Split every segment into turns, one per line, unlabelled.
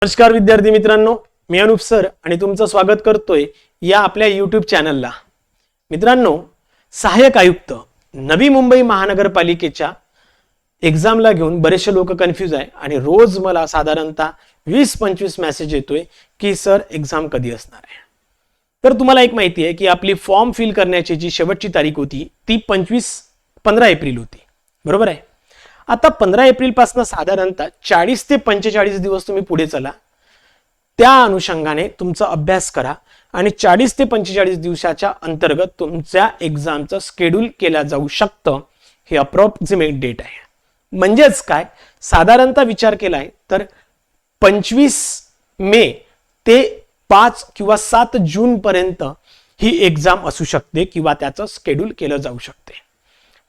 नमस्कार विद्यार्थी मित्रांनो, मी अनुप सर आणि तुमचं स्वागत करतोय या आपल्या YouTube चॅनलला। मित्रांनो, सहाय्यक आयुक्त नवी मुंबई महानगरपालिकेच्या एक्झामला घेऊन बरेचसे लोक कन्फ्यूज आहे आणि रोज मला साधारणतः 20-25 मेसेज येतोय की सर एक्झाम कधी असणार आहे। तर तुम्हाला एक माहिती आहे की आपली फॉर्म फिल करण्याची जी शेवटची तारीख होती ती 15 एप्रिल होती, बरोबर आहे। आता 15 एप्रिल पासून साधारणतः 40 ते 45 दिवस तुम्ही पुढे चला, त्या अनुषंगाने तुमचा अभ्यास करा आणि 40 ते 45 दिवसाच्या अंतर्गत तुमच्या एक्झामचं शेड्यूल केला जाऊ शकतं। हे अप्रॉक्सिमेट डेट आहे, म्हणजेच काय साधारणतः विचार केलाय तर 25 मे ते 5 किंवा 7 जून पर्यंत ही एक्झाम असू शकते किंवा त्याचं शेड्यूल केलं जाऊ शकते।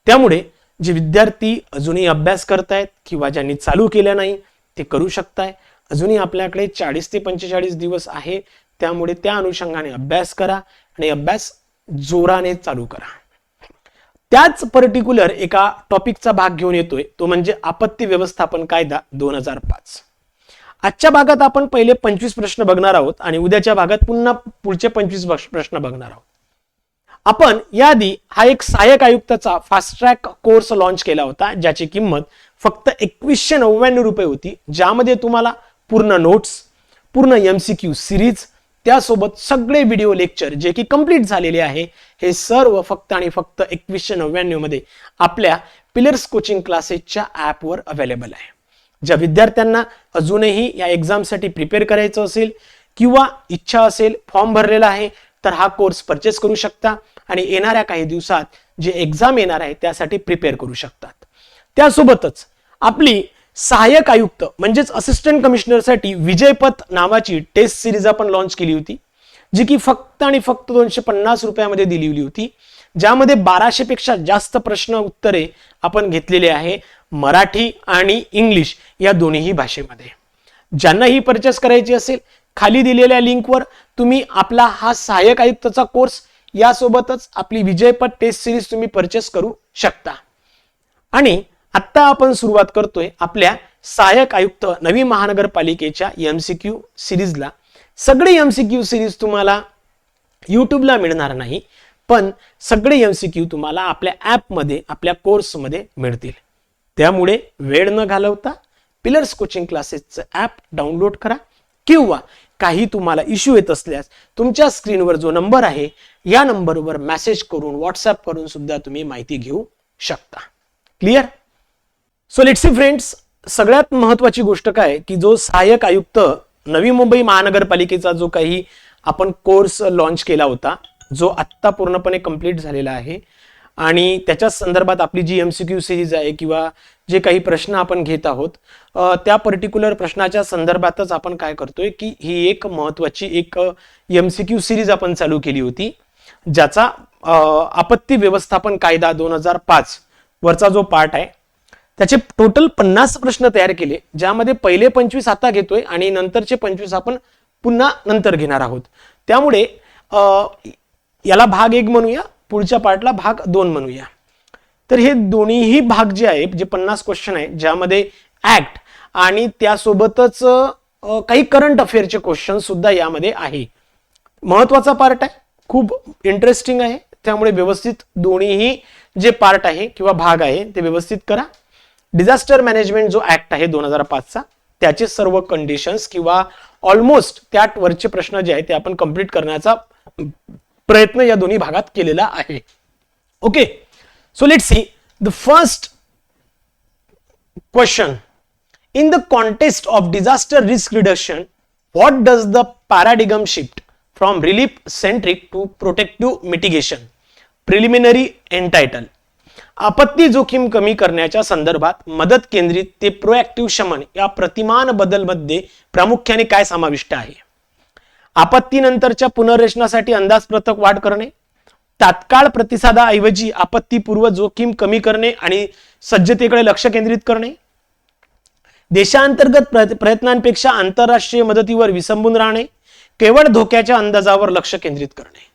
त्यामुळे जे विद्यार्थी अजूनही अभ्यास करतायत किंवा ज्यांनी चालू केलं नाही ते करू शकताय। अजूनही आपल्याकडे 40 ते 45 दिवस आहे, त्यामुळे त्या अनुषंगाने अभ्यास करा आणि अभ्यास जोराने चालू करा। त्याच पर्टिक्युलर एका टॉपिकचा भाग घेऊन येतोय, तो म्हणजे आपत्ती व्यवस्थापन कायदा 2005। आजच्या भागात आपण पहिले 25 प्रश्न बघणार आहोत आणि उद्याच्या भागात पुन्हा पुढचे 25 प्रश्न बघणार आहोत। आपण याआधी हा एक सहाय्यक आयुक्ताचा फास्ट ट्रॅक कोर्स लॉन्च केला होता, ज्याची किंमत फक्त 2199 रुपये होती, ज्यामध्ये तुम्हाला पूर्ण नोट्स, पूर्ण MCQ सिरीज, त्यासोबत सगळे व्हिडिओ लेक्चर जे की कंप्लीट झालेले आहे, हे सर्व फक्त आणि फक्त 2199 मध्ये आपल्या पिलर्स कोचिंग क्लासेसच्या ॲपवर अवेलेबल आहे। ज्या विद्यार्थ्यांना अजूनही या एक्झामसाठी प्रिपेअर करायचं असेल किंवा इच्छा असेल, फॉर्म भरलेला आहे, तर हा कोर्स परचेस करू शकता आणि येणाऱ्या काही दिवसात जे एक्झाम येणार आहे त्यासाठी प्रिपेअर करू शकतात। त्यासोबतच आपली सहाय्यक आयुक्त म्हणजेच असिस्टंट कमिशनरसाठी विजयपथ नावाची टेस्ट सिरीज आपण लॉन्च केली होती, जी की फक्त आणि फक्त 250 रुपयामध्ये दिलेली होती, ज्यामध्ये 1200 पेक्षा जास्त प्रश्न उत्तरे आपण घेतलेले आहे, मराठी आणि इंग्लिश या दोन्ही भाषेमध्ये। ज्यांना ही परचेस करायची असेल, खाली दिलेल्या लिंकवर तुम्ही आपला हा सहाय्यक आयुक्ताचा कोर्स यासोबतच आपली विजयपथ टेस्ट सिरीज तुम्ही परचेस करू शकता। आणि आता आपण सुरुवात करतोय आपल्या सहाय्यक आयुक्त नवी महानगरपालिकेच्या MCQ सिरीजला। सगळे MCQ सिरीज तुम्हाला YouTubeला मिळणार नाही, पण सगळे MCQ तुम्हाला आपल्या ॲपमध्ये, आपल्या कोर्समध्ये मिळतील। त्यामुळे वेळ न घालवता पिलर्स कोचिंग क्लासेसचं ॲप डाउनलोड करा किंवा काही तुम्हाला इश्यू येत असल्यास तुमच्या स्क्रीनवर जो नंबर आहे या नंबरवर मेसेज करून, व्हॉट्सअप करून सुद्धा तुम्ही माहिती घेऊ शकता। Clear? So let's C friends, सगळ्यात महत्त्वाची गोष्ट काय की जो सहाय्यक आयुक्त नवी मुंबई महानगरपालिकेचा जो काही आपण कोर्स लॉन्च केला होता, जो आत्ता पूर्णपणे कंप्लीट झालेला आहे आणि त्याच्या संदर्भात आपली जी MCQ सिरीज आहे किंवा जे काही प्रश्न आपण घेत आहोत, त्या पर्टिक्युलर प्रश्नाच्या संदर्भातच आपण काय करतोय की ही एक महत्त्वाची एक MCQ सिरीज आपण चालू केली होती, ज्याचा आपत्ती व्यवस्थापन कायदा 2005 वरचा जो पार्ट आहे त्याचे टोटल 50 प्रश्न तयार केले, ज्यामध्ये पहिले 25 आता घेतोय आणि नंतरचे 25 आपण पुन्हा नंतर घेणार आहोत। त्यामुळे याला भाग 1 म्हणूया, पुढच्या पार्टला भाग 2 म्हणूया। तर हे दोन्हीही भाग जे आहे, जे 50 क्वेश्चन आहे, ज्यामध्ये ऍक्ट आणि त्यासोबतच काही करंट अफेअरचे क्वेश्चन सुद्धा यामध्ये आहे। महत्त्वाचा पार्ट आहे, खूप इंटरेस्टिंग आहे, त्यामुळे व्यवस्थित दोन्हीही जे पार्ट आहे किंवा भाग आहे ते व्यवस्थित करा। डिझास्टर मॅनेजमेंट जो ऍक्ट आहे 2005 चा, त्याचे सर्व कंडिशन्स किंवा ऑलमोस्ट त्यावरचे प्रश्न जे आहेत ते आपण कंप्लीट करण्याचा प्रयत्न या दोन्ही भागात केलेला आहे। Okay, so let's see the first question. In the context of disaster risk reduction, what does the paradigm shift from relief centric to protective mitigation? Preliminary एंटायटल। आपत्ती जोखीम कमी करण्याच्या संदर्भात मदत केंद्रित ते प्रोएक्टिव्ह शमन या प्रतिमान बदलमध्ये प्रामुख्याने काय समाविष्ट आहे? आपत्तीनंतरच्या पुनर्रचनासाठी अंदाजपत्रक वाढ करणे, तात्काळ प्रतिसादाऐवजी आपत्तीपूर्व जोखीम कमी करणे आणि सज्जतेकडे लक्ष केंद्रित करणे, देशांतर्गत प्रयत्नांपेक्षा आंतरराष्ट्रीय मदतीवर विसंबून राहणे, केवळ धोक्याच्या अंदाजावर लक्ष केंद्रित करणे।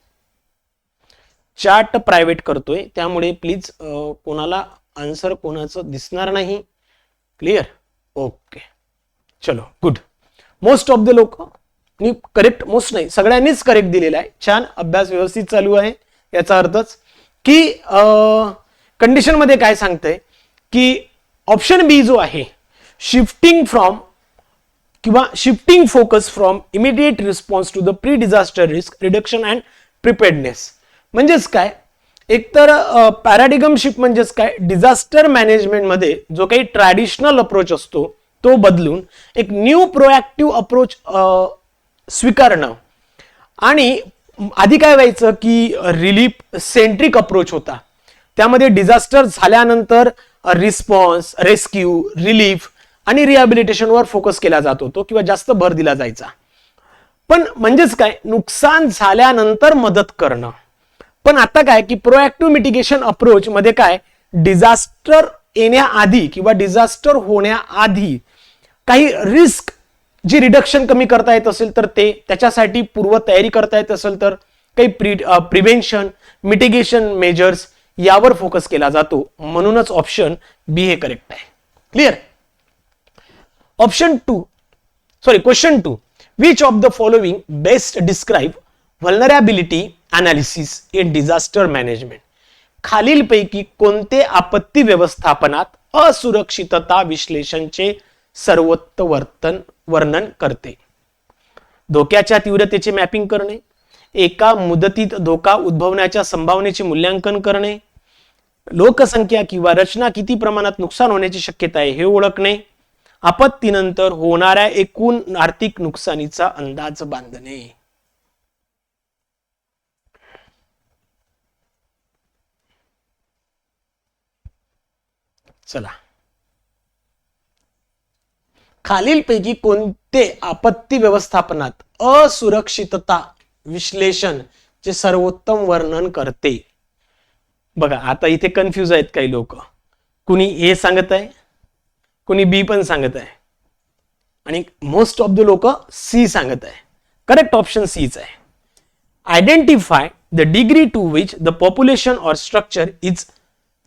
चार्ट प्रायव्हेट करतोय, त्यामुळे प्लीज कोणाला आन्सर कोणाचं दिसणार नाही। क्लियर? ओके, चलो गुड। मोस्ट ऑफ द लोक करेक्ट, मोस्ट नाही सगळ्यांनीच करेक्ट दिलेला आहे. छान, अभ्यास व्यवस्थित चालू आहे. याचा अर्थच की कंडिशन मध्ये काय सांगतंय की ऑप्शन बी जो आहे shifting focus from immediate response to the pre disaster risk reduction and preparedness. म्हणजेच काय, एकतर पॅराडिगम शिफ्ट म्हणजेच काय, डिझास्टर मॅनेजमेंट मध्ये जो काही ट्रॅडिशनल अप्रोच असतो तो बदलून एक न्यू प्रोएक्टिव्ह अप्रोच स्वीकारणं. आणि आधी काय व्हायचं की रिलीफ सेंट्रिक अप्रोच होता, त्यामध्ये डिझास्टर झाल्यानंतर रिस्पॉन्स, रेस्क्यू, रिलीफ आणि रिहॅबिलिटेशनवर फोकस केला जात होतो किंवा जास्त भर दिला जायचा. पण म्हणजेच काय, नुकसान झाल्यानंतर मदत करणं. पण आता काय की प्रोएक्टिव्ह मिटिगेशन अप्रोच मध्ये काय, डिझास्टर येण्याआधी किंवा डिझास्टर होण्याआधी काही रिस्क जी रिडक्शन कमी करता येत असेल तर ते, त्याच्यासाठी पूर्व तयारी करता येत असेल तर काही प्रिव्हेन्शन, मिटिगेशन मेजर्स यावर फोकस केला जातो. म्हणूनच ऑप्शन बी हे करेक्ट आहे. Clear. Question 2, which of the following best describe vulnerability analysis in disaster management. खालीलपैकी कोणते आपत्ती व्यवस्थापनात असुरक्षितता विश्लेषणचे सर्वोत्तम वर्णन करते. धोक्याच्या तीव्रतेचे मॅपिंग करणे, एका मुदतीत धोका उद्भवण्याच्या संभावनेचे मूल्यांकन करणे, लोकसंख्या किंवा रचना किती प्रमाणात नुकसान होण्याची शक्यता आहे हे ओळखणे, आपत्तीनंतर होणाऱ्या एकूण आर्थिक नुकसानीचा अंदाज बांधणे. चला, खालीलपैकी कोणते आपत्ती व्यवस्थापनात असुरक्षितता विश्लेषण चे सर्वोत्तम वर्णन करते. बघा आता इथे कन्फ्यूज आहेत काही लोक, कुणी ए सांगत आहे, कुणी बी पण सांगत आहे आणि मोस्ट ऑफ द लोक सी सांगत आहे. करेक्ट ऑप्शन सीच आहे. Identify the degree to which the population or structure is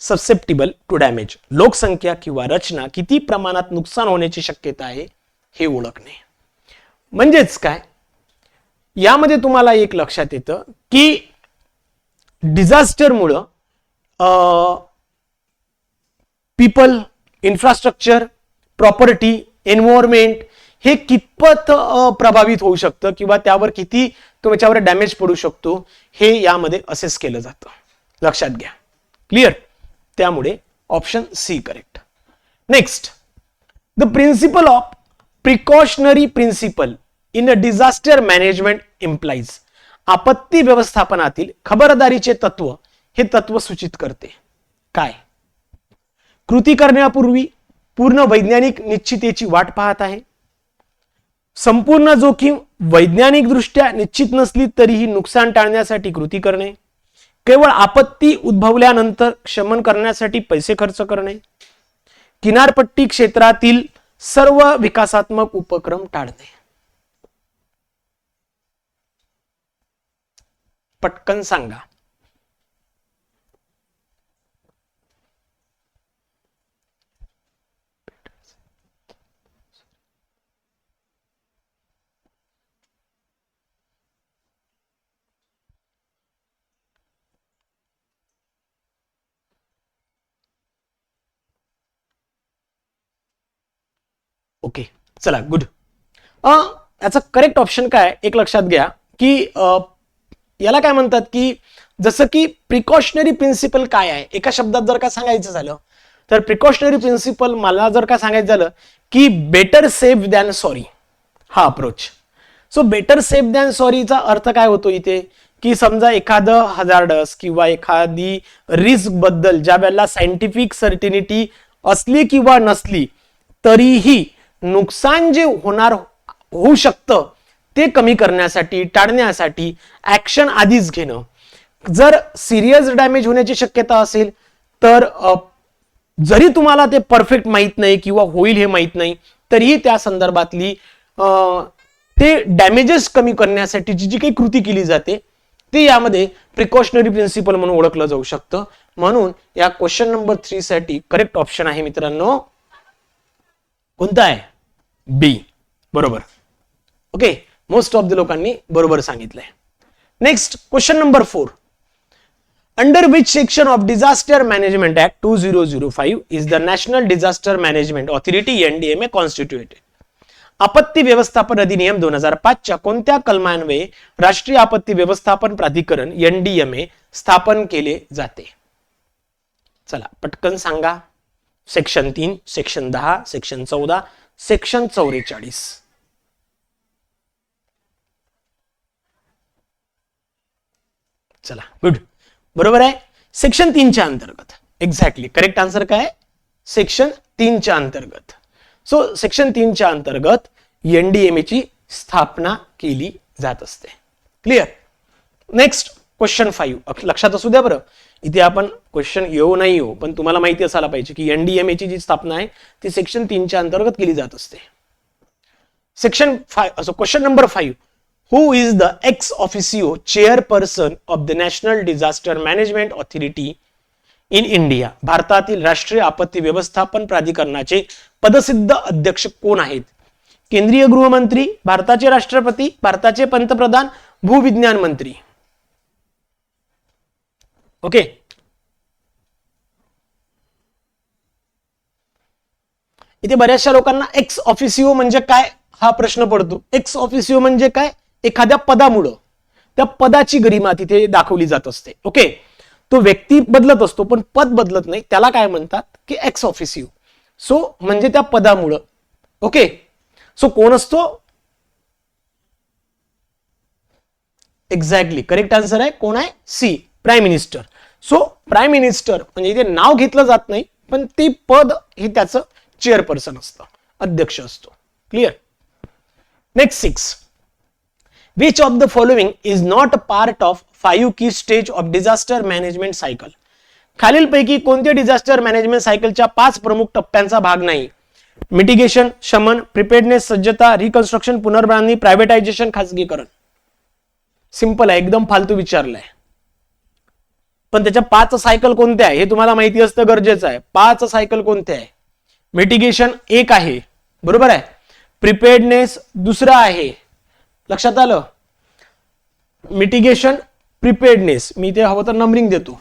susceptible to damage. लोकसंख्या किंवा रचना किती प्रमाणात नुकसान होण्याची शक्यता आहे हे ओळखणे. म्हणजेच काय, यामध्ये तुम्हाला एक लक्षात येतं की डिझास्टरमुळं पीपल, इन्फ्रास्ट्रक्चर, प्रॉपर्टी, एन्व्हायरमेंट हे कितपत प्रभावित होऊ शकतं किंवा त्यावर किती त्याच्यावर डॅमेज पडू शकतो हे यामध्ये असेस केलं जातं. लक्षात घ्या. क्लिअर. त्यामुळे option C correct. Next, the principle of precautionary principle in a disaster management implies. आपत्ती व्यवस्थापनातील खबरदारीचे तत्व हे तत्व सूचित करते. काय? कृती करण्यापूर्वी पूर्ण वैज्ञानिक निश्चितेची वाट पाहत आहे. संपूर्ण जोखीम वैज्ञानिक दृष्ट्या निश्चित नसली तरीही नुकसान टाळण्यासाठी कृती करणे. केवळ आपत्ती उद्भवल्यानंतर शमन करण्यासाठी पैसे खर्च करणे. किनारपट्टी क्षेत्रातील सर्व विकासात्मक उपक्रम टाळणे. पटकन सांगा. ओके, चला गुड. याचा करेक्ट ऑप्शन काय एक लक्षात घ्या की याला काय म्हणतात की जसं की प्रिकॉशनरी प्रिन्सिपल काय आहे एका शब्दात जर का सांगायचं झालं तर प्रिकॉशनरी प्रिन्सिपल मला जर का सांगायचं झालं की बेटर सेफ दॅन सॉरी हा approach. So better safe than सॉरीचा अर्थ काय होतो इथे की समजा एखादं हजार्डस किंवा एखादी रिस्क बद्दल ज्या वेळेला सायंटिफिक सर्टिनिटी असली किंवा नसली तरीही नुकसान जे होऊ शकतं ते कमी करण्यासाठी टाळण्यासाठी ऍक्शन आधीच घेणं. जर सिरियस डॅमेज होण्याची शक्यता असेल तर जरी तुम्हाला ते परफेक्ट माहित नाही किंवा होईल हे माहित नाही तरीही त्या संदर्भातली ते डॅमेजेस कमी करण्यासाठी जी काही कृती केली जाते ते यामध्ये प्रिकॉशनरी प्रिन्सिपल म्हणून ओळखलं जाऊ शकतं. म्हणून या क्वेश्चन नंबर 3 साठी करेक्ट ऑप्शन आहे मित्रांनो कोणता आहे? बी. बरोबर. ओके, मोस्ट ऑफ द लोकांनी बरोबर सांगितलंय. Next question number 4. Under which section of disaster management act 2005 is the national disaster management authority NDMA constituted? आपत्ती व्यवस्थापन अधिनियम 2005 च्या कोणत्या कलमान्वये राष्ट्रीय आपत्ती व्यवस्थापन प्राधिकरण एनडीएमए स्थापन केले जाते? चला पटकन सांगा. Section 3, section 10, section 14, section 44. चला गुड, बरोबर आहे. सेक्शन 3 च्या अंतर्गत. एक्झॅक्टली करेक्ट आन्सर काय? सेक्शन 3 च्या अंतर्गत. सो सेक्शन 3 च्या अंतर्गत एनडीएमए ची स्थापना केली जात असते. क्लिअर. Next question 5. लक्षात असू द्या बरं, इथे आपण क्वेश्चन येऊ नाही येऊ पण तुम्हाला माहिती असायला पाहिजे की एनडीएमए ची जी स्थापना आहे ती सेक्शन 3 च्या अंतर्गत केली जात असते. सेक्शन 5 असो. Question number 5. Who is the ex officio chairperson of the National Disaster Management Authority in India? भारतातील राष्ट्रीय आपत्ती व्यवस्थापन प्राधिकरणाचे पदसिद्ध अध्यक्ष कोण आहेत? केंद्रीय गृहमंत्री, भारताचे राष्ट्रपती, भारताचे पंतप्रधान, भूविज्ञान मंत्री. ओके, इथे बऱ्याचशा लोकांना एक्स ऑफिसिओ म्हणजे काय हा प्रश्न पडतो. एक्स ऑफिसिओ म्हणजे काय? एखाद्या पदामुळे त्या पदाची गरिमा तिथे दाखवली जात असते. ओके, तो व्यक्ती बदलत असतो पण पद बदलत नाही, त्याला काय म्हणतात की एक्स ऑफिसिओ. सो म्हणजे त्या पदामुळे. ओके, सो कोण असतो? एक्झॅक्टली करेक्ट आन्सर आहे कोण आहे? C, prime minister. So prime minister म्हणजे इथे नाव घेतलं जात नाही पण ते पद हे त्याचं चेअरपर्सन असतं, अध्यक्ष असतो. Clear. Next 6. Which of the following is not part of 5 key stage of disaster management cycle? खालीलपैकी कोणत्या डिझास्टर मॅनेजमेंट सायकलच्या 5 प्रमुख टप्प्यांचा भाग नाही? मिटिगेशन, शमन, प्रिपेअर्डनेस, सज्जता, रिकन्स्ट्रक्शन, पुनर्बांधणी, प्रायव्हेटायझेशन, खासगीकरण. सिंपल आहे, एकदम फालतू विचारलाय पण त्याच्या 5 सायकल कोणत्या आहे हे तुम्हाला माहिती असतं गरजेचं आहे. 5 सायकल कोणत्या आहे? मिटिगेशन एक आहे, बरोबर आहे. प्रिपेअर्डनेस दुसरा आहे, लक्षात आलं. मिटिगेशन, प्रिपेअर्डनेस, मी ते हवं तर नंबरिंग देतो.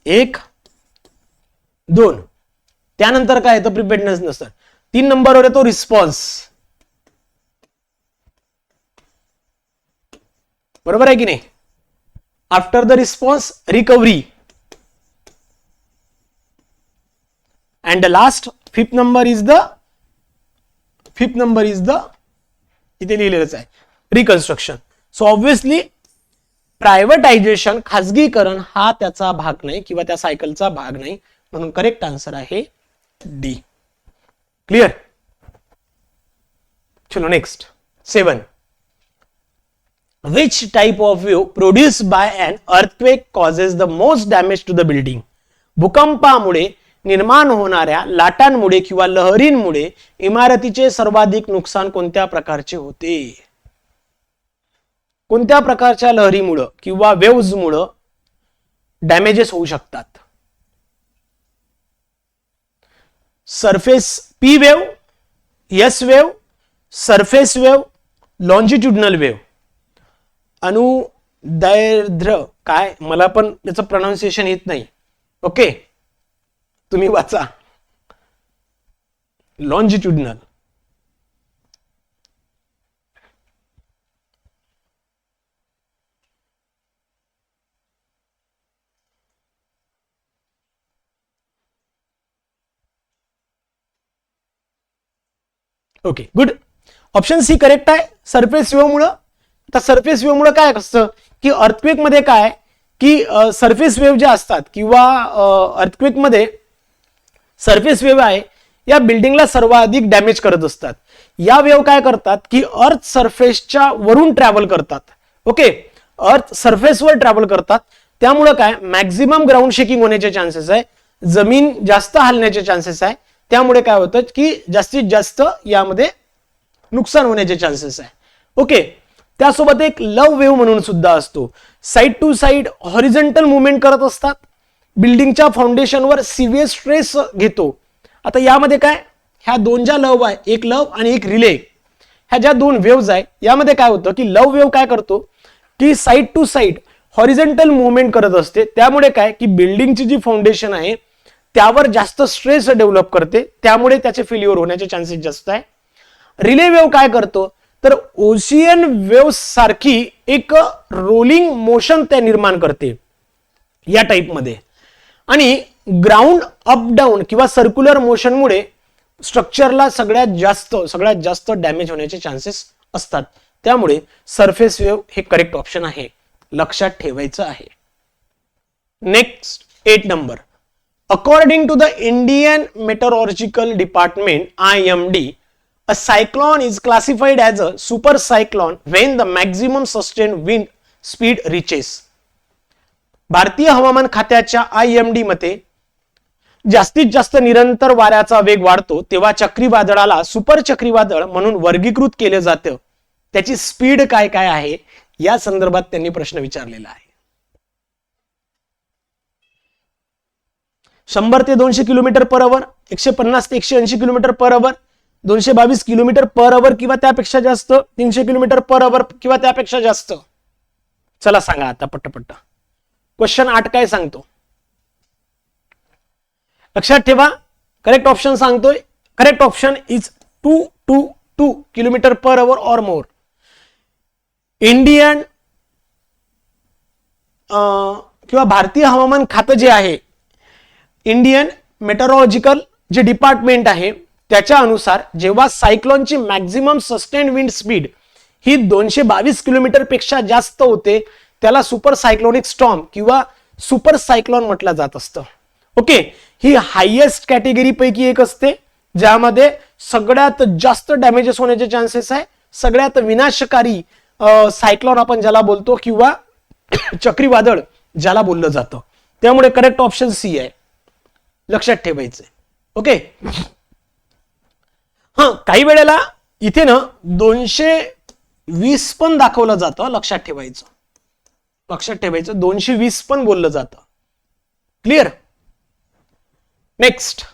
1, 2, त्यानंतर काय येतं? प्रिपेअर्डनेस नसतं. 3 नंबरवर येतो रिस्पॉन्स, बरोबर आहे की नाही. After the response recovery and the last fifth number is the इथे लिहिलेलंच आहे रिकन्स्ट्रक्शन. सो ऑब्व्हियसली प्रायव्हेटायझेशन, खाजगीकरण हा त्याचा भाग नाही किंवा त्या सायकलचा भाग नाही, म्हणून करेक्ट आन्सर आहे डी. क्लिअर. चलो next 7. Which type of wave produced by an earthquake causes the most damage to the building? भूकंपामुळे निर्माण होणाऱ्या लाटांमुळे किंवा लहरींमुळे इमारतीचे सर्वाधिक नुकसान कोणत्या प्रकारचे होते? कोणत्या प्रकारच्या लहरीमुळे किंवा वेव्हजमुळे डॅमेजेस होऊ शकतात? Surface P wave, S wave, surface wave, longitudinal wave. अनुदैर्ध्य काय? मला पण त्याचं प्रोनाउन्सिएशन येत नाही. ओके, तुम्ही वाचा. Longitudinal. Okay good. Option C correct आहे. सरफेस वेव्ह मुळे. तर सरफेस वेव्ह मुळे काय असतं की अर्थक्वेक मध्ये काय की सरफेस वेव्ह जे असतात किंवा अर्थक्वेक मध्ये सरफेस वेव्ह आहे या बिल्डिंगला सर्वाधिक डॅमेज करत असतात. या वेव्ह काय करतात की अर्थ सरफेसच्या वरून ट्रॅव्हल करतात. ओके, अर्थ सरफेसवर ट्रॅव्हल करतात, त्यामुळे काय मॅक्झिमम ग्राउंड शेकिंग होण्याचे चान्सेस आहे, जमीन जास्त हलण्याचे चान्सेस आहे, त्यामुळे काय होतं की जास्तीत जास्त यामध्ये नुकसान होण्याचे चान्सेस आहे. ओके, त्यासोबत एक लव वेव्ह म्हणून सुद्धा असतो. Side to side horizontal movement करत असतात, बिल्डिंगच्या फाउंडेशनवर सिव्हिअर स्ट्रेस घेतो. आता यामध्ये काय ह्या दोन ज्या लव आहे, एक लव आणि एक रिले, ह्या ज्या दोन वेव्ज आहे यामध्ये काय होतं की लव वेव्ह काय करतो की side to side horizontal movement करत असते, त्यामुळे काय की बिल्डिंगची जी फाउंडेशन आहे त्यावर जास्त स्ट्रेस डेव्हलप करते, त्यामुळे त्याचे फेल्युअर होण्याचे चान्सेस जास्त आहे. रिले वेव्ह काय करतो तर ओशियन वेव्ह सारखी एक रोलिंग मोशन त्या निर्माण करते या टाइप मध्ये, आणि ग्राउंड अप डाऊन किंवा सर्क्युलर मोशनमुळे स्ट्रक्चरला सगळ्यात जास्त डॅमेज होण्याचे चान्सेस असतात. त्यामुळे सरफेस वेव्ह हे करेक्ट ऑप्शन आहे, लक्षात ठेवायचं आहे. Next 8 number. According to the Indian meteorological department IMD, a cyclone is classified as a super cyclone when the maximum sustained wind speed reaches. भारतीय हवामान खात्याच्या IMD मध्ये जास्तीत जास्त निरंतर वाऱ्याचा वेग वाढतो तेव्हा चक्रीवादळाला सुपर चक्रीवादळ म्हणून वर्गीकृत केले जातं. त्याची स्पीड काय काय आहे या संदर्भात त्यांनी प्रश्न विचारलेला आहे. 100 ते 200 किलोमीटर पर आवर, 150 ते 180 kilometre per hour, 222 kilometre per hour किंवा त्यापेक्षा जास्त, 300 किलोमीटर पर आवर किंवा त्यापेक्षा जास्त. चला सांगा आता पट्टपट्ट. क्वेश्चन 8 काय सांगतो लक्षात ठेवा. करेक्ट ऑप्शन सांगतोय, correct option is 222 kilometre per hour और मोर. इंडियन किंवा भारतीय हवामान खातं जे आहे, इंडियन मेटरोलॉजिकल जे डिपार्टमेंट आहे त्याच्या अनुसार जेव्हा सायक्लोनची मॅक्झिमम सस्टेन विंड स्पीड ही 222 किलोमीटर पेक्षा जास्त होते त्याला सुपर सायक्लोनिक स्टॉर्म किंवा सुपर सायक्लोन म्हटलं जात असतं. ओके, ही हायएस्ट कॅटेगरी पैकी एक असते ज्यामध्ये सगळ्यात जास्त डॅमेजेस होण्याचे चान्सेस आहे, सगळ्यात विनाशकारी सायक्लोन आपण ज्याला बोलतो किंवा चक्रीवादळ ज्याला बोललं जातं. त्यामुळे करेक्ट ऑप्शन सी आहे, लक्षात ठेवायचं. ओके, काही वेळेला इथे ना 220 पण दाखवलं जातं, लक्षात ठेवायचं, 220 पण बोललं जातं. क्लिअर. Next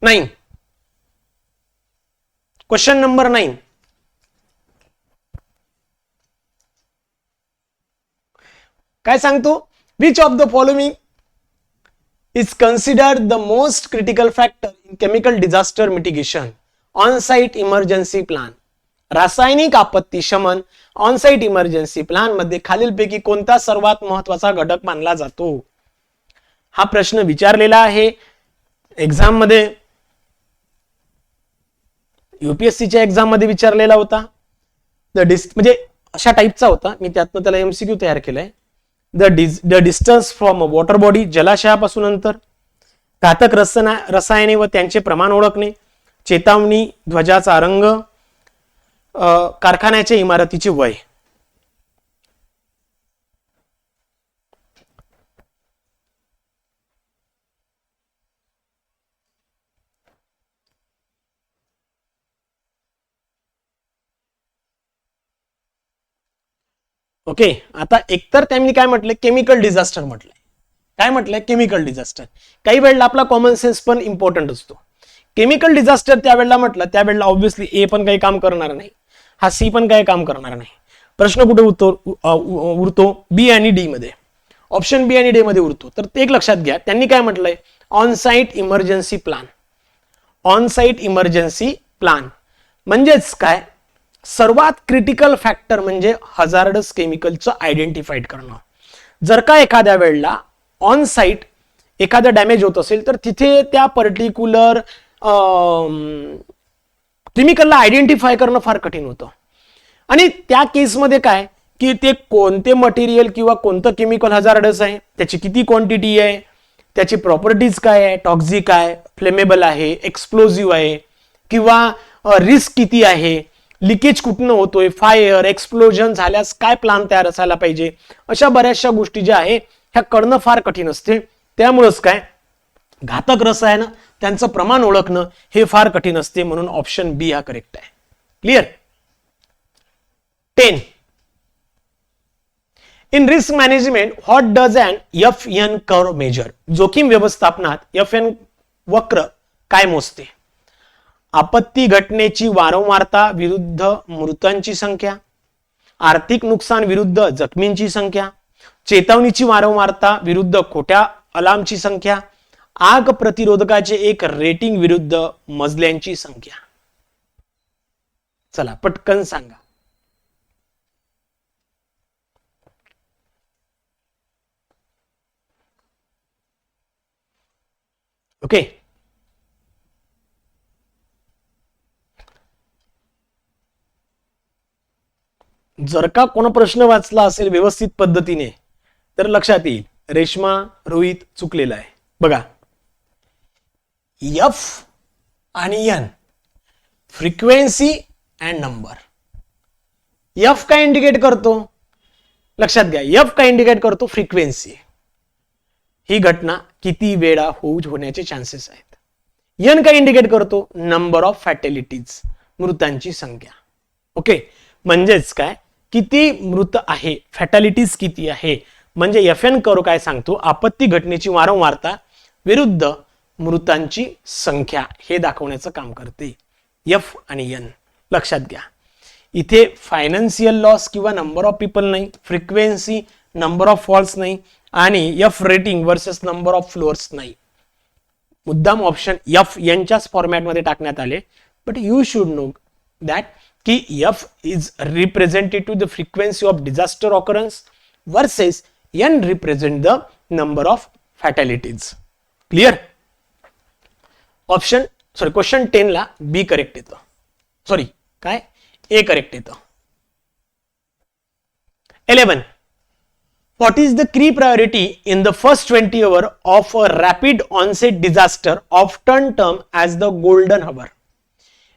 9, question number 9. काय सांगतो, which of the following is considered the most critical factor in chemical disaster mitigation on-site emergency plan. रासायनिक आपत्ती शमन ऑन-साइट इमर्जन्सी प्लॅन मध्ये खालीलपैकी कोणता सर्वात महत्वाचा घटक मानला जातो? हा प्रश्न विचारलेला आहे एक्झाम मध्ये, UPSCच्या एक्झाम मध्ये विचारलेला होता. म्हणजे अशा टाईपचा होता, मी त्यातनं त्याला MCQ तयार केलाय. The distance from a water body, जलाशयापासून अंतर, घातक रसायने व त्यांचे प्रमाण ओळखणे, चेतावणी ध्वजाचा रंग, कारखान्याच्या इमारतीचे वय. ओके, आता एकतर त्यांनी काय म्हटलं, केमिकल डिझास्टर म्हटलंय. काय म्हटलंय, केमिकल डिझास्टर. काही वेळेला आपला कॉमन सेन्स पण इम्पॉर्टंट असतो. केमिकल डिझास्टर त्यावेळेला म्हटलं त्यावेळेला ऑब्व्हियसली ए पण काही काम करणार नाही, हा सी पण काही काम करणार नाही. प्रश्न कुठे उरतो, बी आणि डी मध्ये, ऑप्शन बी आणि डी मध्ये उरतो. तर ते एक लक्षात घ्या, त्यांनी काय म्हटलंय, on site emergency plan. On site emergency plan म्हणजेच काय, सर्वात क्रिटिकल फॅक्टर म्हणजे हजार्डस केमिकलचं आयडेंटिफाईड करणं. जर का एखाद्या वेळेला ऑन साइट एखादा डॅमेज होत असेल तर तिथे त्या पर्टिक्युलर केमिकलला आयडेंटिफाय करणं फार कठीण होतं. आणि त्या केसमध्ये काय की ते कोणते मटेरियल किंवा कोणतं केमिकल हजार्डस आहे, त्याची किती क्वांटिटी आहे, त्याची प्रॉपर्टीज काय आहे, टॉक्सिक आहे, फ्लेमेबल आहे, एक्सप्लोजिव्ह आहे, किंवा रिस्क किती आहे, लिकेज कुठनं होतोय, फायर एक्सप्लोजन झाल्यास काय प्लान तयार असायला पाहिजे, अशा बऱ्याचशा गोष्टी ज्या आहे ह्या करणं फार कठीण असते. त्यामुळेच काय घातक रसायन त्यांचं प्रमाण ओळखणं हे फार कठीण असते. म्हणून ऑप्शन बी हा करेक्ट आहे. Clear. 10. In risk management what does an FN curve measure. जोखीम व्यवस्थापनात FN वक्र काय मोजते? आपत्ती घटनेची वारंवारता विरुद्ध मृतांची संख्या, आर्थिक नुकसान विरुद्ध जखमींची संख्या, चेतावणीची वारंवारता विरुद्ध खोट्या अलार्मची संख्या, आग प्रतिरोधकाचे एक रेटिंग विरुद्ध मजल्यांची संख्या. चला पटकन सांगा. ओके, जर का कोण प्रश्न वाचला असेल व्यवस्थित पद्धतीने तर लक्षात येईल. रेश्मा, रोहित चुकलेला आहे बघा. एफ आणि N, frequency and number. F काय इंडिकेट करतो? लक्षात घ्या, एफ काय इंडिकेट करतो? फ्रिक्वेन्सी. ही घटना किती वेळा होण्याचे चान्सेस आहेत. एन काय इंडिकेट करतो? नंबर ऑफ फॅटॅलिटीज, मृतांची संख्या. ओके, म्हणजेच काय, किती मृत आहे, फॅटॅलिटीज किती आहे. म्हणजे एफ एन करो काय सांगतो? आपत्ती घटनेची वारंवारता विरुद्ध मृतांची संख्या हे दाखवण्याचं काम करते. एफ आणि एन लक्षात घ्या. इथे फायनान्शियल लॉस किंवा नंबर ऑफ पीपल नाही, फ्रिक्वेन्सी, नंबर ऑफ फॉल्स नाही, आणि F rating versus number of floors नाही. मुद्दाम ऑप्शन एफ यांच्याच फॉर्मॅटमध्ये टाकण्यात आले. But you should know that की F is representative the frequency of disaster occurrence versus N represent the number of fatalities. Clear? Option question 10 ला बी correct येतं. Sorry काय, ए करेक्ट येतं. 11. What is the key priority in the first 20 hours of a rapid onset disaster, often termed as the golden hour?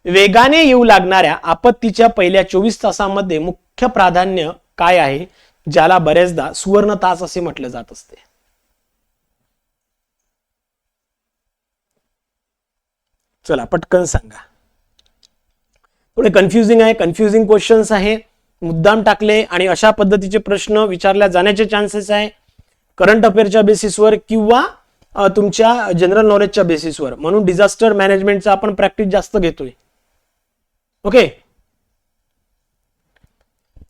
वेगाने येऊ लागणाऱ्या आपत्तीच्या पहिल्या 24 तासांमध्ये मुख्य प्राधान्य काय आहे, ज्याला बरेचदा सुवर्ण तास असे म्हटले जात असते? चला पटकन सांगा. थोडे कन्फ्युजिंग आहे, कन्फ्युजिंग क्वेश्चन्स आहे, मुद्दाम टाकले आणि अशा पद्धतीचे प्रश्न विचारल्या जाण्याचे चान्सेस आहे करंट अफेअरच्या बेसिसवर किंवा तुमच्या जनरल नॉलेजच्या बेसिसवर. म्हणून डिझास्टर मॅनेजमेंटचा आपण प्रॅक्टिस जास्त घेतोय. ओके,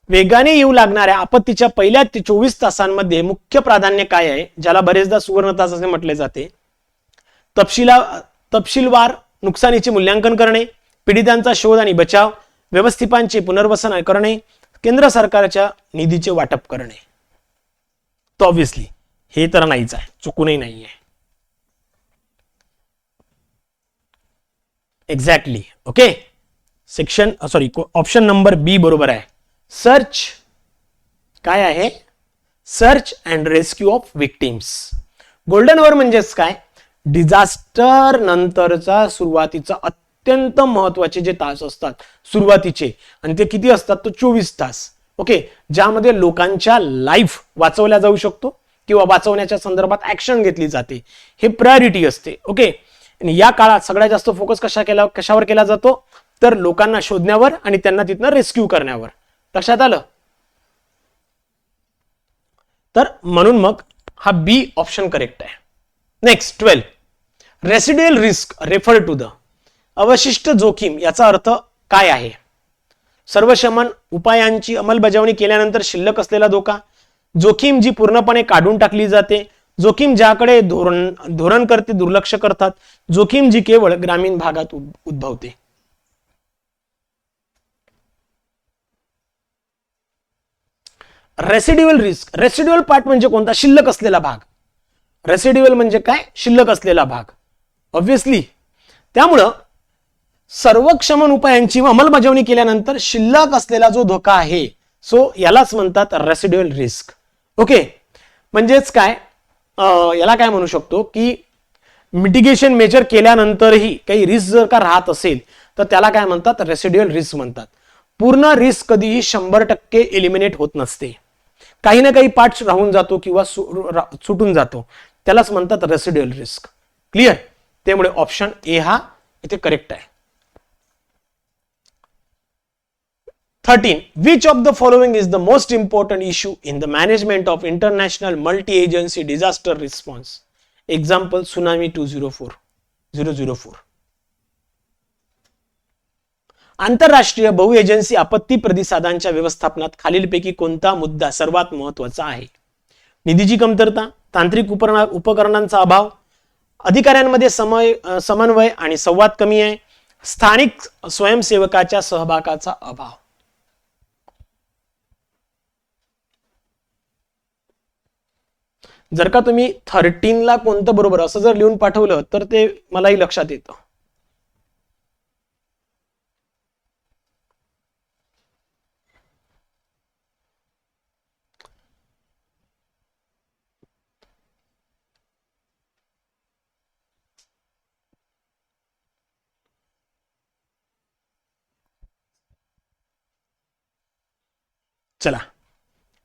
वेगाने येऊ लागणाऱ्या आपत्तीच्या पहिल्या 24 तासांमध्ये मुख्य प्राधान्य काय आहे, ज्याला बरेचदा सुवर्ण तास असे म्हटले जाते? तपशीलवार नुकसानीचे मूल्यांकन करणे, पीडितांचा शोध आणि बचाव, व्यवस्थापनाचे पुनर्वसन करणे, केंद्र सरकारच्या निधीचे वाटप करणे. तो ऑब्विसली हे तर नाहीच आहे, चुकूनही नाहीये. एक्झॅक्टली. ओके, ऑप्शन नंबर बी बरोबर आहे. सर्च काय आहे? Search and rescue of victims. Golden our म्हणजेच काय? डिझास्टर नंतरचा सुरुवातीचा अत्यंत महत्वाचे जे तास असतात सुरुवातीचे, आणि ते किती असतात? तो 24 तास. ओके, ज्यामध्ये लोकांच्या लाईफ वाचवल्या जाऊ शकतो किंवा वाचवण्याच्या संदर्भात ऍक्शन घेतली जाते. हे प्रायोरिटी असते. ओके, आणि या काळात सगळ्यात जास्त फोकस कशावर केला जातो? तर लोकांना शोधण्यावर आणि त्यांना तिथनं रेस्क्यू करण्यावर. लक्षात आलं? तर म्हणून मग हा बी ऑप्शन करेक्ट आहे. Next 12. Residual risk refer to the. अवशिष्ट जोखीम याचा अर्थ काय आहे? सर्वशमन उपायांची अंमलबजावणी केल्यानंतर शिल्लक असलेला धोका, जोखीम जी पूर्णपणे काढून टाकली जाते, जोखीम ज्याकडे धोरणकर्ते दुर्लक्ष करतात, जोखीम जी केवळ ग्रामीण भागात उद्भवते. रेसिड्युअल रिस्क, रेसिड्युअल पार्ट म्हणजे कोणता? शिल्लक असलेला भाग. रेसिड्युअल म्हणजे काय? शिल्लक असलेला भाग. ऑब्विसली त्यामुळं सर्वक्षमन उपायांची अंमलबजावणी केल्यानंतर शिल्लक असलेला जो धोका आहे, सो यालाच म्हणतात रेसिड्युअल रिस्क. ओके, म्हणजेच काय, याला काय म्हणू शकतो की मिटिगेशन मेजर केल्यानंतरही काही रिस्क जर का राहत असेल तर त्याला काय म्हणतात? रेसिड्युअल रिस्क म्हणतात. पूर्ण रिस्क कधीही 100% एलिमिनेट होत नसते. काही ना काही पार्ट राहून जातो किंवा सुटून जातो, त्यालाच म्हणतात रेसिड्युअल रिस्क. क्लिअर? त्यामुळे ऑप्शन ए हा इथे करेक्ट आहे. 13. Which of the following is the most important issue in the management of international multi-agency disaster response? Example, Tsunami 004. आंतरराष्ट्रीय बहु एजन्सी आपत्ती प्रतिसादांच्या व्यवस्थापनात खालीलपैकी कोणता मुद्दा सर्वात महत्वाचा आहे? निधीची कमतरता, तांत्रिक उपकरणांचा अभाव, अधिकाऱ्यांमध्ये समन्वय आणि संवाद कमी आहे, स्थानिक स्वयंसेवकाच्या सहभागाचा अभाव. जर का तुम्ही 13 ला कोणतं बरोबर असं जर लिहून पाठवलं तर ते मलाही लक्षात येतं. चला,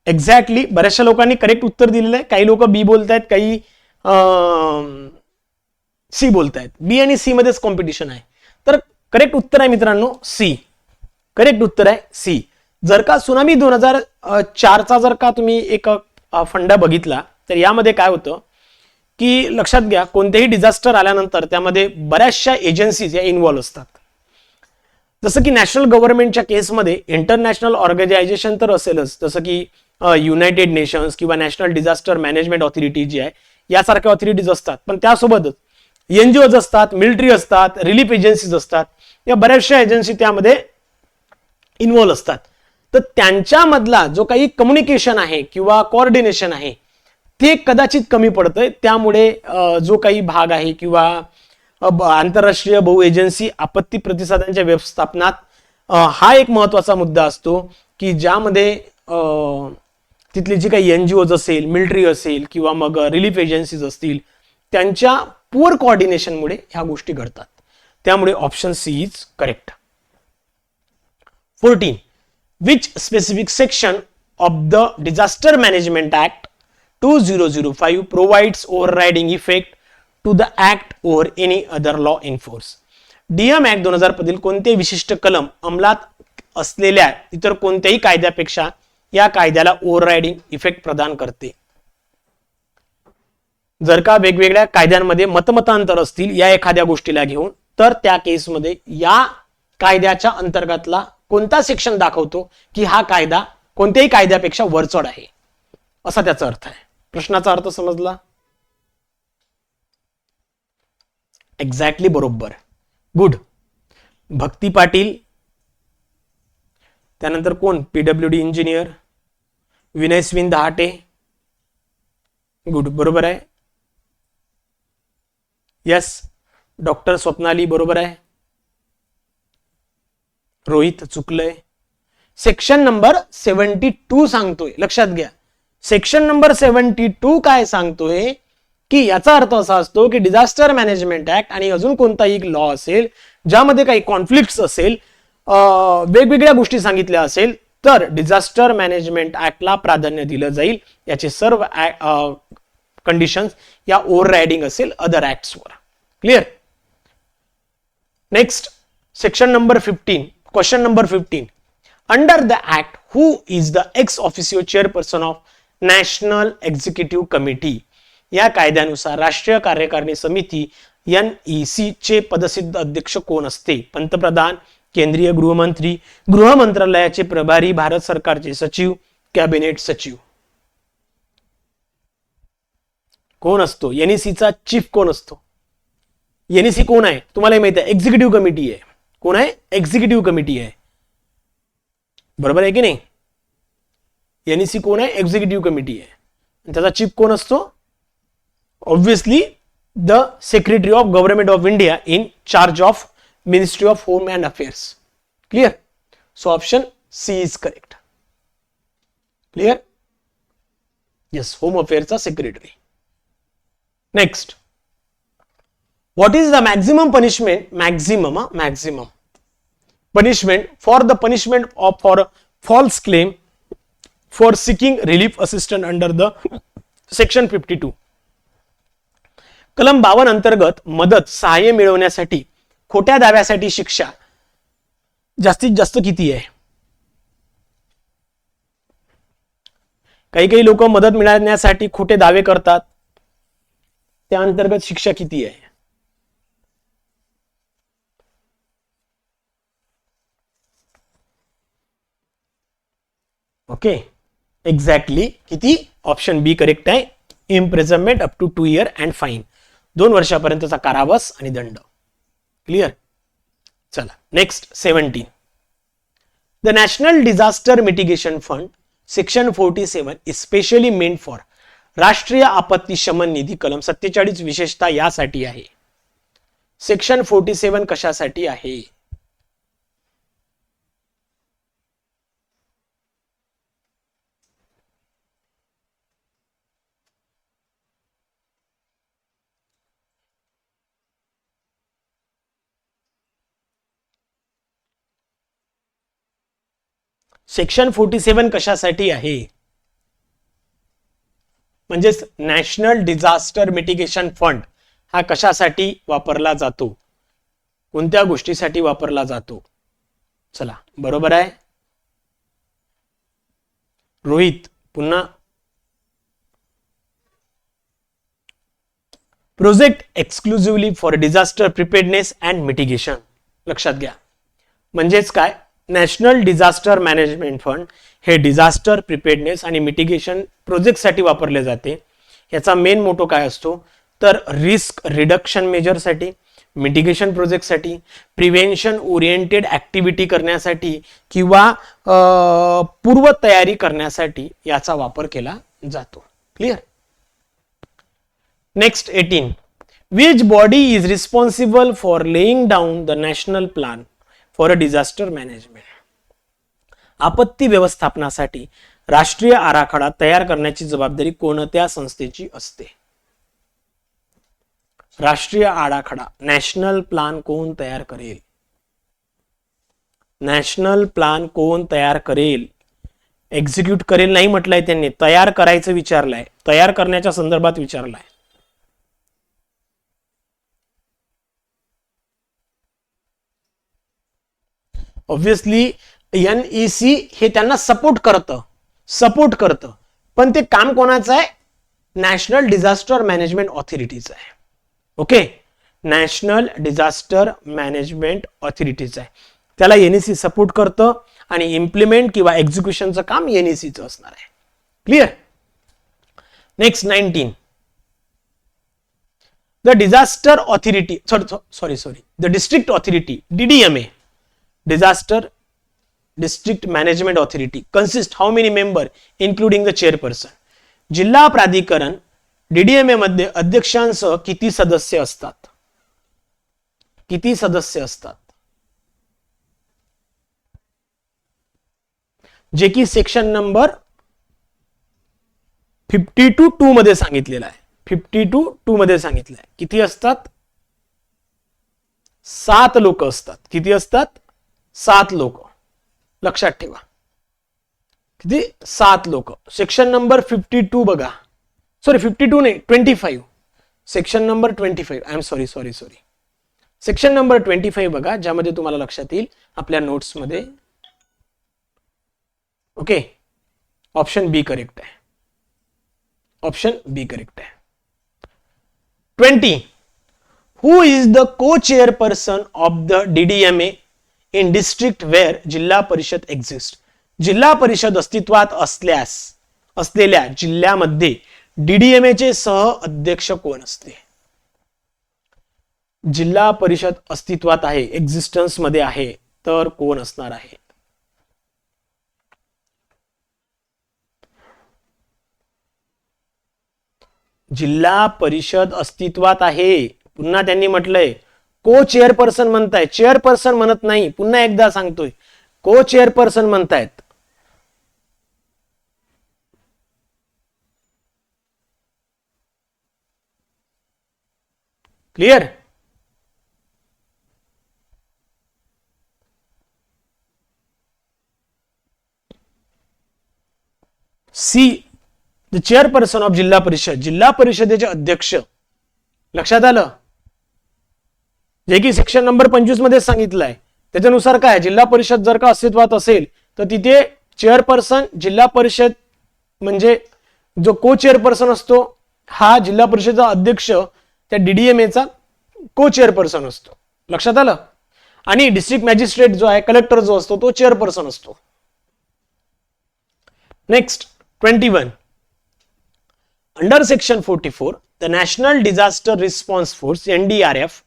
एक्झॅक्टली बऱ्याचशा लोकांनी करेक्ट उत्तर दिलेलं आहे. काही लोक बी बोलतायत, काही सी बोलतायत. बी आणि सी मध्येच कॉम्पिटिशन आहे. तर करेक्ट उत्तर आहे मित्रांनो सी. करेक्ट उत्तर आहे सी. जर का सुनामी 2004चा जर का तुम्ही एक फंडा बघितला तर यामध्ये काय होतं की लक्षात घ्या, कोणतेही डिझास्टर आल्यानंतर त्यामध्ये बऱ्याचशा एजन्सीज या इन्व्हॉल्व्ह असतात. जसं की नॅशनल गव्हर्नमेंटच्या केसमध्ये इंटरनॅशनल ऑर्गनायझेशन तर असेलच, जसं की युनायटेड नेशन्स किंवा नॅशनल डिझास्टर मॅनेजमेंट ऑथॉरिटी जी आहे यासारख्या ऑथॉरिटीज असतात. पण त्यासोबतच एनजीओज असतात, मिलिटरी असतात, रिलीफ एजन्सीज असतात, या बऱ्याचशा एजन्सी त्यामध्ये इन्व्हॉल्व्ह असतात. तर त्यांच्यामधला जो काही कम्युनिकेशन आहे किंवा कोऑर्डिनेशन आहे ते कदाचित कमी पडतंय. त्यामुळे जो काही भाग आहे किंवा आंतरराष्ट्रीय बहु एजन्सी आपत्ती प्रतिसादांच्या व्यवस्थापनात हा एक महत्वाचा मुद्दा असतो की ज्यामध्ये तिथली जी काही एनजीओज असेल, मिलिटरी असेल किंवा मग रिलीफ एजन्सीज असतील, त्यांच्या पुअर कोऑर्डिनेशनमुळे ह्या गोष्टी घडतात. त्यामुळे option C is correct. 14. Which specific section of the disaster management act 2005 provides overriding effect to the act over any other law in force? DM act 2000 मधील कोणते विशिष्ट कलम अंमलात असलेल्या इतर कोणत्याही कायद्यापेक्षा या कायद्याला ओव्हररायडिंग इफेक्ट प्रदान करते? जर का वेगवेगळ्या कायद्यांमध्ये मतमतांतर असतील या एखाद्या गोष्टीला घेऊन, तर त्या केसमध्ये या कायद्याच्या अंतर्गतला कोणता सेक्शन दाखवतो की हा कायदा कोणत्याही कायद्यापेक्षा वरचढ आहे, असा त्याचा अर्थ आहे. प्रश्नाचा अर्थ समजला? एक्झॅक्टली बरोबर. गुड. भक्ती पाटील, त्यानंतर कोण, पीडब्ल्यूडी इंजिनियर, विनय स्विन दहाटे. गुड, बरोबर आहे. यस, डॉक्टर स्वप्नाली बरोबर आहे. रोहित चुकलंय. सेक्शन नंबर 72 सांगतोय, लक्षात घ्या. सेक्शन नंबर 72 काय सांगतोय की याचा अर्थ असा असतो की डिझास्टर मॅनेजमेंट ऍक्ट आणि अजून कोणताही लॉ असेल ज्यामध्ये काही कॉन्फ्लिक्ट असेल, वेगवेगळ्या गोष्टी सांगितल्या असेल, तर डिझास्टर मॅनेजमेंट ऍक्टला प्राधान्य दिलं जाईल. याचे सर्व कंडिशन्स या ओव्हररायडिंग असेल अदर ऍक्ट्सवर. Clear? Next, section number 15, question number 15. Under the act who is the ex officio chairperson of national executive committee? या कायद्यानुसार राष्ट्रीय कार्यकारिणी समिती NEC चे पदसिद्ध अध्यक्ष कोण असते? पंतप्रधान, केंद्रीय गृहमंत्री, गृह मंत्रालयाचे प्रभारी, भारत सरकारचे सचिव, कॅबिनेट सचिव. कोण असतो? NEC चा चीफ कोण असतो? NEC कोण आहे तुम्हाला माहिती आहे? एक्झिक्युटिव्ह कमिटी आहे. कोण आहे? एक्झिक्युटिव्ह कमिटी आहे. बरोबर आहे की नाही? NEC कोण आहे? एक्झिक्युटिव्ह कमिटी आहे. त्याचा चीफ कोण असतो? Obviously the secretary of government of India in charge of ministry of home and affairs. Clear? So option C is correct. Clear? Yes, home अफेअर्सचा secretary. Next, what is the maximum punishment, maximum punishment for the punishment of for false claim for seeking relief assistance under the section 52? कलम 52 अंतर्गत मदत सहाय्य मिळवण्यासाठी खोट्या दाव्यासाठी शिक्षा जास्तीत जास्त किती आहे? काही लोक मदत मिळवण्यासाठी खोटे दावे करतात, त्या अंतर्गत शिक्षा किती आहे? ओके, एक्झॅक्टली किती? ऑप्शन बी करेक्ट आहे. Imprisonment up to 2 year and fine, 2 वर्षापर्यंतचा कारावास आणि दंड. क्लिअर? चला next 17. The national disaster mitigation fund section 47 is specially meant for. राष्ट्रीय आपत्ती शमन निधी कलम 47 विशेषतः यासाठी आहे. सेक्शन 47 कशासाठी आहे? सेक्शन 47 कशासाठी आहे? म्हणजेच नॅशनल डिझास्टर मिटिगेशन फंड हा कशासाठी वापरला जातो? कोणत्या गोष्टीसाठी वापरला जातो? चला, बरोबर आहे रोहित. पुन्हा project exclusively for disaster preparedness and mitigation. लक्षात घ्या, म्हणजेच काय? नॅशनल डिझास्टर मॅनेजमेंट फंड हे डिझास्टर प्रिपेअर्डनेस आणि मिटिगेशन प्रोजेक्टसाठी वापरले जाते. याचा मेन मोटो काय असतो? तर रिस्क रिडक्शन मेजरसाठी, मिटिगेशन प्रोजेक्टसाठी, प्रिव्हेन्शन ओरिएंटेड ऍक्टिव्हिटी करण्यासाठी किंवा पूर्व तयारी करण्यासाठी याचा वापर केला जातो. Clear? Next 18. Which body is responsible for laying down the national plan for a disaster management? आपत्ती व्यवस्थापनासाठी राष्ट्रीय आराखडा तयार करण्याची जबाबदारी कोणत्या संस्थेची असते? राष्ट्रीय आराखडा, नॅशनल प्लान कोण तयार करेल? नॅशनल प्लान कोण तयार करेल? एक्झिक्यूट करेल नाही म्हटलंय त्यांनी, तयार करायचं विचारलंय, तयार करण्याच्या संदर्भात विचारलंय. ऑब्विसली NEC हे त्यांना सपोर्ट करतं, पण ते काम कोणाचं आहे? नॅशनल डिझास्टर मॅनेजमेंट ऑथॉरिटीचं आहे. ओके, नॅशनल डिझास्टर मॅनेजमेंट ऑथॉरिटीचं आहे. त्याला NEC सपोर्ट करतं आणि इम्प्लिमेंट किंवा एक्झिक्युशनचं काम NECचं असणार आहे. Clear? Next 19. The disaster authority the district authority DDMA, Disaster District Management Authority, consist how many member including the chairperson? जिल्हा प्राधिकरण DDMA मध्ये अध्यक्षांसह किती सदस्य असतात? किती सदस्य असतात? जे की सेक्शन नंबर 52(2) मध्ये सांगितलेलं आहे. 52(2) मध्ये सांगितलं आहे. किती असतात? 7 लोक असतात. किती असतात? 7 लोक. लक्षात ठेवा, किती? 7 लोक. सेक्शन नंबर 52 बघा, सॉरी 52 नाही, 25. Section number 25, I am sorry. Section number 25 बघा, ज्यामध्ये तुम्हाला लक्षात येईल आपल्या नोट्स मध्ये. ओके, ऑप्शन बी करेक्ट आहे. ऑप्शन बी करेक्ट आहे. 20. Who is the co-chairperson of the DDMA in district where जिल्हा परिषद exist? जिल्हा परिषद अस्तित्वात असलेल्या जिल्ह्यामध्ये DDMA चे सह अध्यक्ष कोण असते? जिल्हा परिषद अस्तित्वात आहे, एक्झिस्टन्स मध्ये आहे, तर कोण असणार आहे? जिल्हा परिषद अस्तित्वात आहे. पुन्हा त्यांनी म्हटलंय को चेअरपर्सन म्हणताय, चेअरपर्सन म्हणत नाही. पुन्हा एकदा सांगतोय, को चेअरपर्सन म्हणतायत. Clear? C, the chairperson of Zilla Parishad, जिल्हा परिषदेचे अध्यक्ष. लक्षात आलं? जे की सेक्शन नंबर 25 मध्ये सांगितलंय. त्याच्यानुसार काय, जिल्हा परिषद जर का अस्तित्वात असेल तर तिथे चेअरपर्सन, जिल्हा परिषद म्हणजे जो को चेअरपर्सन असतो हा जिल्हा परिषदेचा अध्यक्ष त्या DDMA चा को चेअरपर्सन असतो. लक्षात आलं? आणि डिस्ट्रिक्ट मॅजिस्ट्रेट जो आहे, कलेक्टर जो असतो, तो चेअरपर्सन असतो. Next 21. Under Section 44, the National Disaster Response Force (NDRF)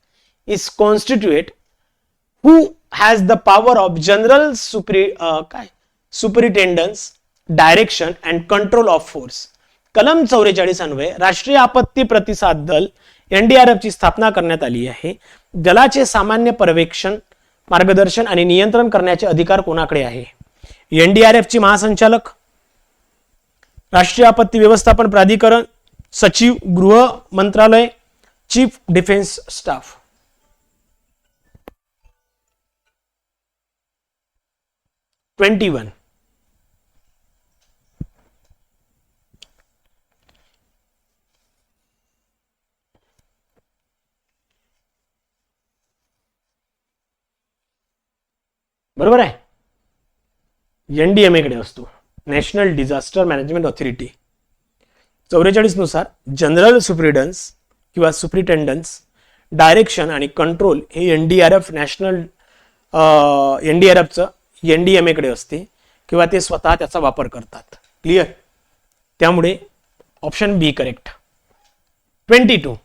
is constituted who has the power of general superintendence, direction and control of force. कलम 44 अन्वये राष्ट्रीय आपत्ती प्रतिसाद दल NDRF ची स्थापना करण्यात आली आहे. दलाचे सामान्य पर्यवेक्षण, मार्गदर्शन आणि नियंत्रण करण्याचे अधिकार कोणाकडे आहे? NDRF ची महासंचालक, राष्ट्रीय आपत्ती व्यवस्थापन प्राधिकरण, सचिव, गृह मंत्रालय, चीफ डिफेन्स स्टाफ. वन. बरोबर आहे. NDMA कडे असतो, नॅशनल डिझास्टर मॅनेजमेंट ऑथॉरिटी. 44 नुसार जनरल सुप्रिडन्स किंवा सुप्रिटेंडन्स, डायरेक्शन आणि कंट्रोल हे NDRF नॅशनल NDRFचं NDMA कडे असते किंवा ते स्वतः त्याचा वापर करतात. क्लिअर. त्यामुळे option B correct. 22.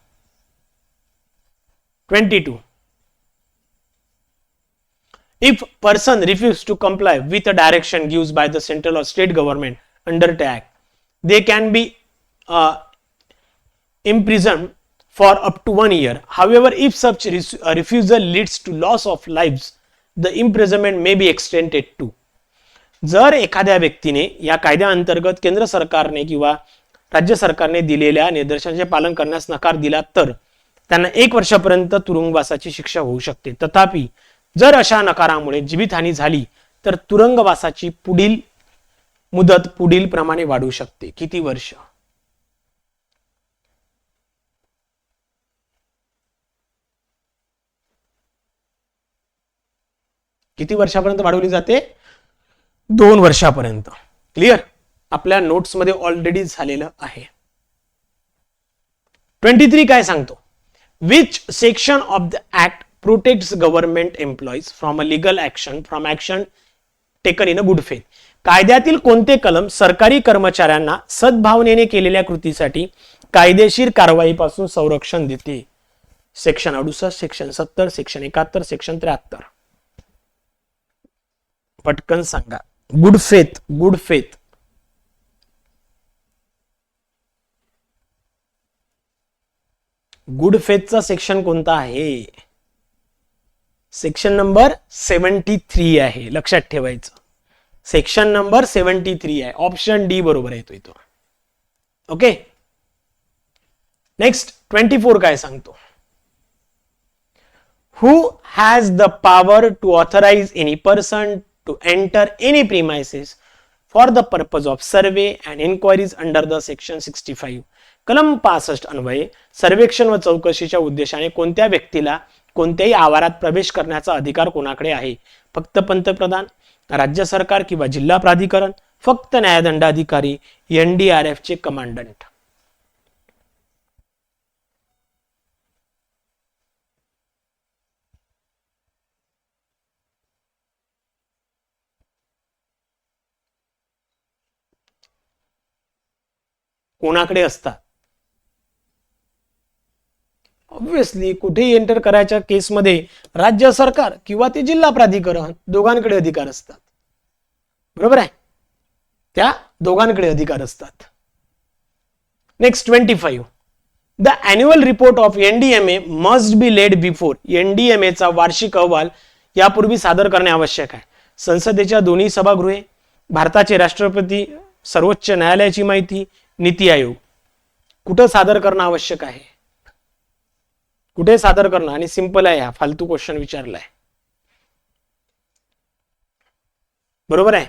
If person refuse to comply with a direction given by the central or state government under the act, they can be imprisoned for up to 1 year. However, if such refusal leads to loss of lives, the imprisonment may be extended to. जर एखाद्या व्यक्तीने या कायद्याअंतर्गत केंद्र सरकारने किंवा राज्य सरकारने दिलेल्या निर्देशांचे पालन करण्यास नकार दिला तर त्यांना 1 वर्षापर्यंत तुरुंगवासाची शिक्षा होऊ शकते. तथापि जर अशा नकारामुळे जीवितहानी झाली तर तुरुंगवासाची पुढील मुदत पुढील प्रमाणे वाढू शकते. किती वर्ष? किती वर्षापर्यंत वाढवली जाते? 2 वर्षापर्यंत. क्लिअर. आपल्या नोट्स मध्ये ऑलरेडी झालेलं आहे. 23 काय सांगतो? Which section of the act protects government employees from a legal action taken in a good faith. कायद्यातील कोणते कलम सरकारी कर्मचाऱ्यांना सद्भावनेने केलेल्या कृतीसाठी कायदेशीर कारवाईपासून संरक्षण देते? Section 68, section 70, section 71, section 73. पटकन सांगा. Good faith. गुड फेथचा सेक्शन कोणता आहे? सेक्शन नंबर 73 आहे. लक्षात ठेवायचं. सेक्शन नंबर 73 आहे. ऑप्शन डी बरोबर येतो इथं. ओके. नेक्स्ट 24 काय सांगतो? Who has the power to authorise any person to enter any premises for the purpose of survey and inquiries under the section 65. कलम 65 अन्वये सर्वेक्षण व चौकशीच्या उद्देशाने कोणत्या व्यक्तीला कोणत्याही आवारात प्रवेश करण्याचा अधिकार कोणाकडे आहे? फक्त पंतप्रधान, राज्य सरकार किंवा जिल्हा प्राधिकरण, फक्त न्यायदंडाधिकारी, NDRF चे कमांडंट. कोणाकडे असतात? ऑब्विसली कुठेही एंटर करायच्या केसमध्ये राज्य सरकार किंवा ते जिल्हा प्राधिकरण दोघांकडे अधिकार असतात. बरोबर आहे. त्या दोघांकडे अधिकार असतात. Next 25. The annual report of NDMA must be laid before. NDMA चा वार्षिक अहवाल यापूर्वी सादर करणे आवश्यक आहे. संसदेच्या दोन्ही सभागृहे, भारताचे राष्ट्रपती, सर्वोच्च न्यायालयाची माहिती, नीती आयोग. कुठं सादर करणं आवश्यक आहे? कुठे सादर करणं? आणि सिंपल आहे. हा फालतू क्वेश्चन विचारलाय. बरोबर आहे.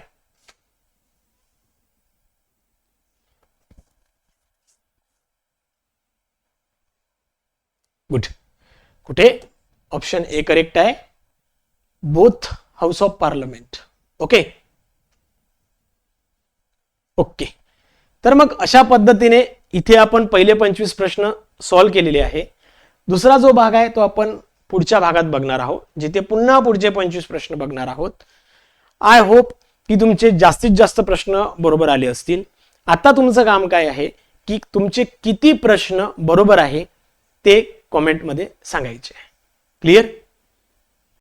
गुड. कुठे? ऑप्शन ए करेक्ट आहे. Both house of parliament. Okay. तर मग अशा पद्धतीने इथे आपण पहिले 25 प्रश्न सॉल्व्ह केलेले आहे. दुसरा जो भाग आहे तो आपण पुढच्या भागात बघणार आहोत, जिथे पुन्हा पुढचे 25 प्रश्न बघणार आहोत. आय होप की तुमचे जास्तीत जास्त प्रश्न बरोबर आले असतील. आता तुमचं काम काय आहे की तुमचे किती प्रश्न बरोबर आहे ते कमेंटमध्ये सांगायचे. क्लिअर?